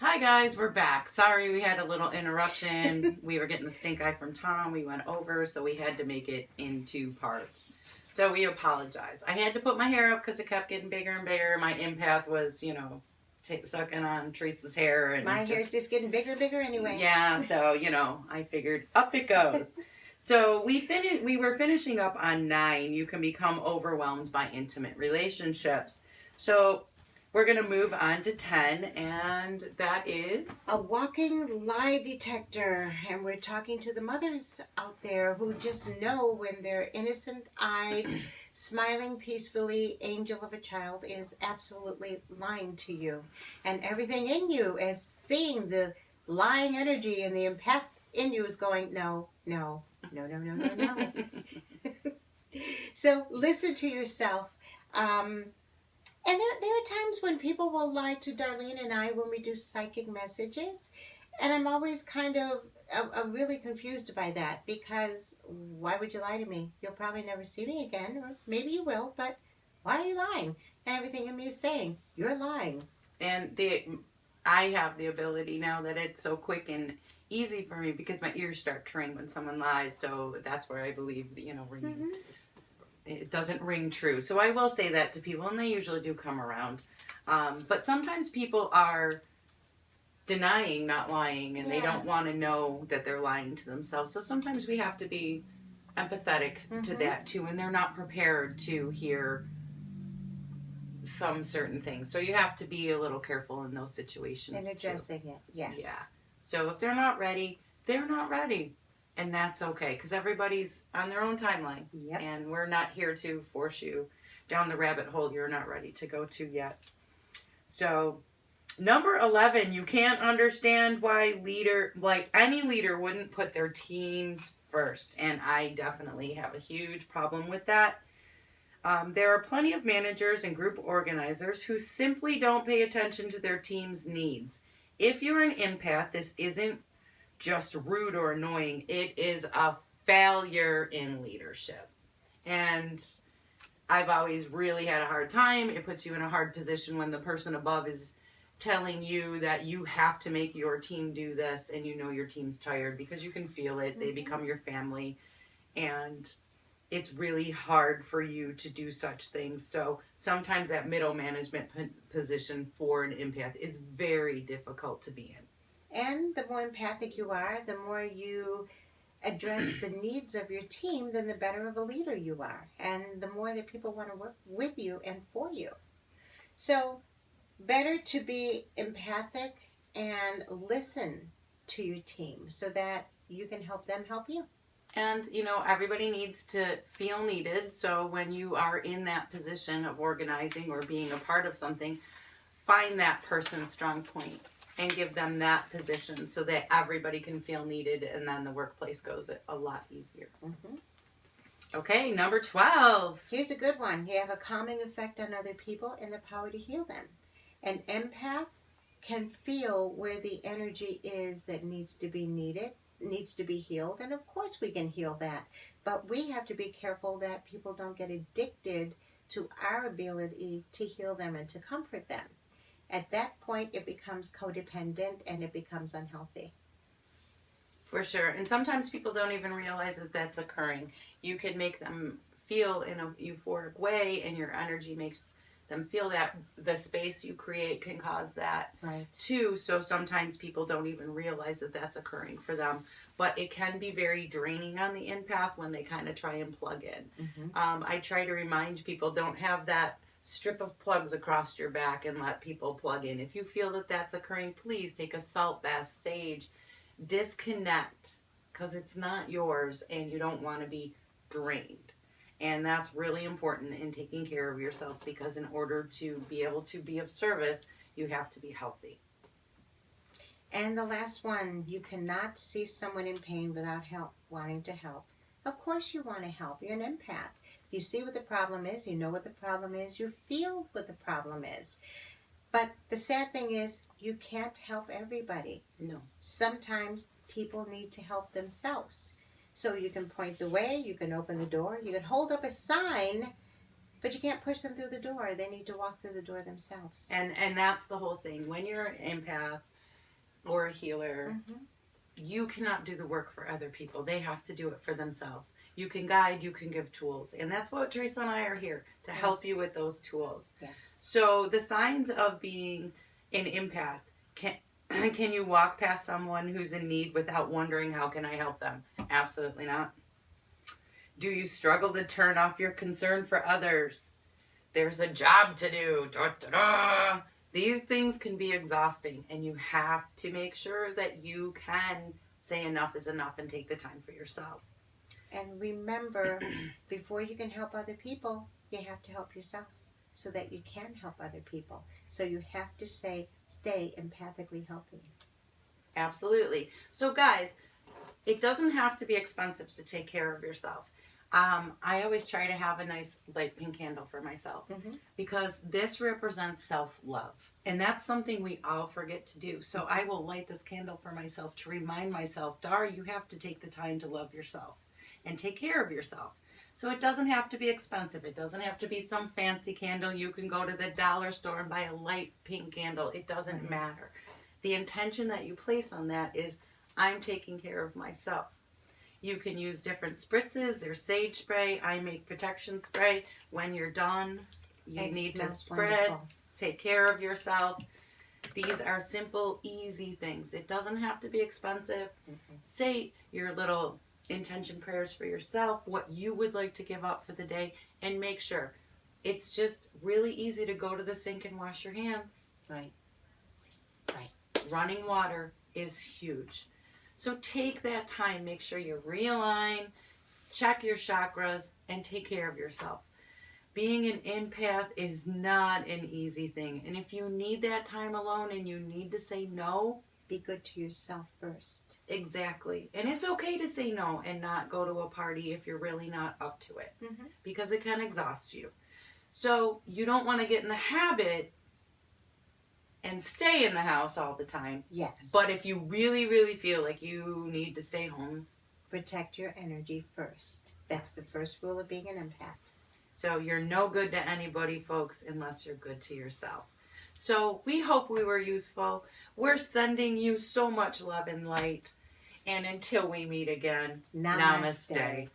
Hi guys, we're back. Sorry we had a little interruption. We were getting the stink eye from Tom. We went over, so we had to make it in two parts. So we apologize. I had to put my hair up because it kept getting bigger and bigger. My empath was, sucking on Teresa's hair. And my hair's just getting bigger and bigger anyway. Yeah, so, I figured up it goes. So we were finishing up on 9. You can become overwhelmed by intimate relationships. So we're going to move on to 10, and that is a walking lie detector. And we're talking to the mothers out there who just know when their innocent-eyed, smiling peacefully angel of a child is absolutely lying to you. And everything in you is seeing the lying energy, and the empath in you is going, no, no, no, no, no, no, no. So listen to yourself. And there are times when people will lie to Darlene and I when we do psychic messages. And I'm always kind of really confused by that, because why would you lie to me? You'll probably never see me again, or maybe you will, but why are you lying? And everything in me is saying, you're lying. And I have the ability now that it's so quick and easy for me because my ears start to ring when someone lies. So that's where I believe, ringing. Mm-hmm. It doesn't ring true. So I will say that to people, and they usually do come around. But sometimes people are denying not lying, and they don't want to know that they're lying to themselves. So sometimes we have to be empathetic to that too, and they're not prepared to hear some certain things. So you have to be a little careful in those situations. And addressing it, yes. Yeah. So if they're not ready, they're not ready. And that's okay, because everybody's on their own timeline. Yep. And we're not here to force you down the rabbit hole you're not ready to go to yet. So, number 11, you can't understand why any leader wouldn't put their teams first. And I definitely have a huge problem with that. There are plenty of managers and group organizers who simply don't pay attention to their team's needs. If you're an empath, this isn't just rude or annoying. It is a failure in leadership. And I've always really had a hard time. It puts you in a hard position when the person above is telling you that you have to make your team do this, and your team's tired because you can feel it. They become your family, and it's really hard for you to do such things. So sometimes that middle management position for an empath is very difficult to be in. And the more empathic you are, the more you address the needs of your team, then the better of a leader you are. And the more that people want to work with you and for you. So, better to be empathic and listen to your team so that you can help them help you. And, everybody needs to feel needed. So when you are in that position of organizing or being a part of something, find that person's strong point and give them that position so that everybody can feel needed, and then the workplace goes a lot easier. Mm-hmm. Okay, number 12. Here's a good one. You have a calming effect on other people and the power to heal them. An empath can feel where the energy is that needs to be healed, and of course we can heal that. But we have to be careful that people don't get addicted to our ability to heal them and to comfort them. At that point, it becomes codependent and it becomes unhealthy. For sure. And sometimes people don't even realize that that's occurring. You can make them feel in a euphoric way, and your energy makes them feel that the space you create can cause that too. So sometimes people don't even realize that that's occurring for them. But it can be very draining on the empath when they kind of try and plug in. Mm-hmm. I try to remind people, don't have that strip of plugs across your back and let people plug in. If you feel that that's occurring, please take a salt bath, sage, disconnect, because it's not yours and you don't want to be drained. And that's really important in taking care of yourself, because in order to be able to be of service, you have to be healthy. And the last one, you cannot see someone in pain without wanting to help. Of course you want to help. You're an empath. You see what the problem is, you know what the problem is, you feel what the problem is. But the sad thing is, you can't help everybody. No. Sometimes people need to help themselves. So you can point the way, you can open the door, you can hold up a sign, but you can't push them through the door. They need to walk through the door themselves. And that's the whole thing. When you're an empath, or a healer, Mm-hmm. you cannot do the work for other people. They have to do it for themselves. You can guide, you can give tools. And that's what Theresa and I are here to help you with those tools. Yes. So the signs of being an empath, can you walk past someone who's in need without wondering how can I help them? Absolutely not. Do you struggle to turn off your concern for others? There's a job to do. Da, da, da. These things can be exhausting, and you have to make sure that you can say enough is enough and take the time for yourself. And remember, before you can help other people, you have to help yourself so that you can help other people. So you have to stay empathically helping. Absolutely. So, guys, it doesn't have to be expensive to take care of yourself. I always try to have a nice light pink candle for myself because this represents self-love. And that's something we all forget to do. So I will light this candle for myself to remind myself, Dar, you have to take the time to love yourself and take care of yourself. So it doesn't have to be expensive. It doesn't have to be some fancy candle. You can go to the dollar store and buy a light pink candle. It doesn't matter. The intention that you place on that is, I'm taking care of myself. You can use different spritzes. There's sage spray. I make protection spray. When you're done, you need to spritz. Take care of yourself. These are simple, easy things. It doesn't have to be expensive. Say your little intention prayers for yourself, what you would like to give up for the day, and make sure. It's just really easy to go to the sink and wash your hands. Right. Running water is huge. So take that time, make sure you realign, check your chakras, and take care of yourself. Being an empath is not an easy thing. And if you need that time alone and you need to say no, be good to yourself first. Exactly. And it's okay to say no and not go to a party if you're really not up to it because it can exhaust you. So you don't want to get in the habit and stay in the house all the time. Yes. But if you really, really feel like you need to stay home, protect your energy first. That's the first rule of being an empath. So you're no good to anybody, folks, unless you're good to yourself. So we hope we were useful. We're sending you so much love and light. And until we meet again, namaste.